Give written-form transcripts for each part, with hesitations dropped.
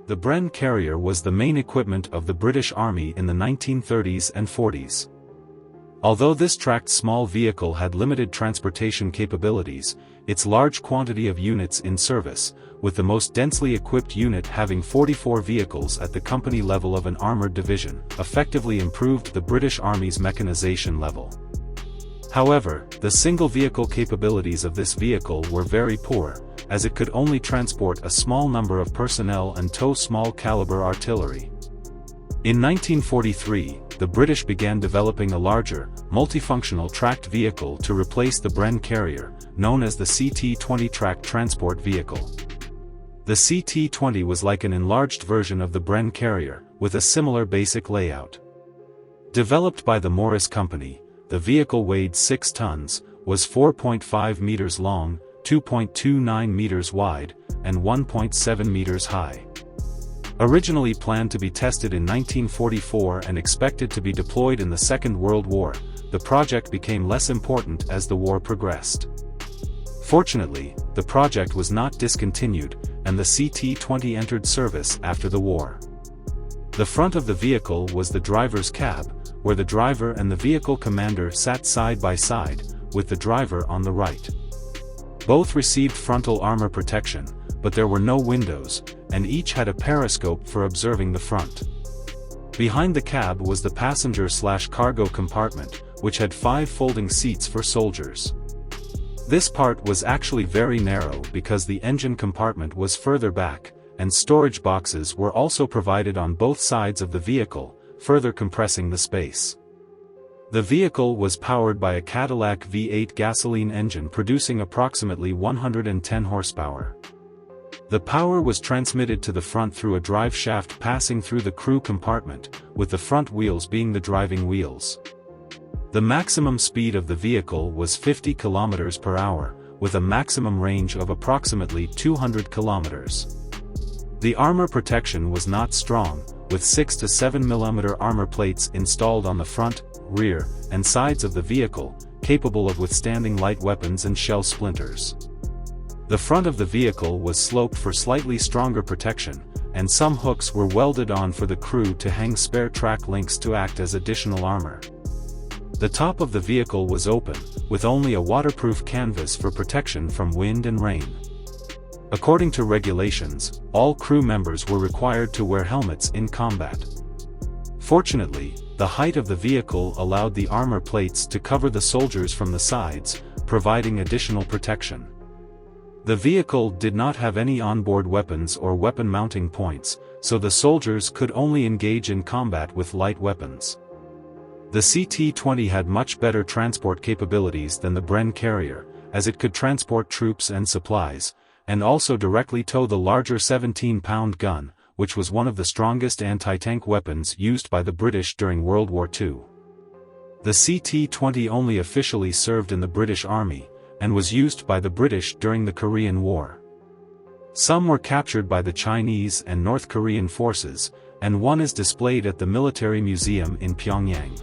The Bren carrier was the main equipment of the British Army in the 1930s and 40s. Although this tracked small vehicle had limited transportation capabilities, its large quantity of units in service, with the most densely equipped unit having 44 vehicles at the company level of an armoured division, effectively improved the British Army's mechanization level. However, the single-vehicle capabilities of this vehicle were very poor, as it could only transport a small number of personnel and tow small-caliber artillery. In 1943, the British began developing a larger, multifunctional tracked vehicle to replace the Bren carrier, known as the CT20 tracked transport vehicle. The CT20 was like an enlarged version of the Bren carrier, with a similar basic layout. Developed by the Morris Company, the vehicle weighed 6 tons, was 4.5 meters long, 2.29 meters wide, and 1.7 meters high. Originally planned to be tested in 1944 and expected to be deployed in the Second World War, the project became less important as the war progressed. Fortunately, the project was not discontinued, and the CT20 entered service after the war. The front of the vehicle was the driver's cab, where the driver and the vehicle commander sat side by side, with the driver on the right. Both received frontal armor protection, but there were no windows, and each had a periscope for observing the front. Behind the cab was the passenger/cargo compartment, which had 5 folding seats for soldiers. This part was actually very narrow because the engine compartment was further back, and storage boxes were also provided on both sides of the vehicle, further compressing the space. The vehicle was powered by a Cadillac V8 gasoline engine producing approximately 110 horsepower. The power was transmitted to the front through a drive shaft passing through the crew compartment, with the front wheels being the driving wheels. The maximum speed of the vehicle was 50 km per hour, with a maximum range of approximately 200 km. The armor protection was not strong, with 6 to 7 mm armor plates installed on the front, rear, and sides of the vehicle, capable of withstanding light weapons and shell splinters. The front of the vehicle was sloped for slightly stronger protection, and some hooks were welded on for the crew to hang spare track links to act as additional armor. The top of the vehicle was open, with only a waterproof canvas for protection from wind and rain. According to regulations, all crew members were required to wear helmets in combat. Fortunately, the height of the vehicle allowed the armor plates to cover the soldiers from the sides, providing additional protection. The vehicle did not have any onboard weapons or weapon mounting points, so the soldiers could only engage in combat with light weapons. The CT20 had much better transport capabilities than the Bren carrier, as it could transport troops and supplies, and also directly tow the larger 17-pound gun, which was one of the strongest anti-tank weapons used by the British during World War II. The CT20 only officially served in the British Army, and was used by the British during the Korean War. Some were captured by the Chinese and North Korean forces, and one is displayed at the Military Museum in Pyongyang.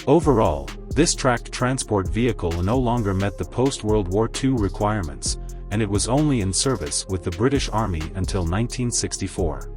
Overall, this tracked transport vehicle no longer met the post-World War II requirements, and it was only in service with the British Army until 1964.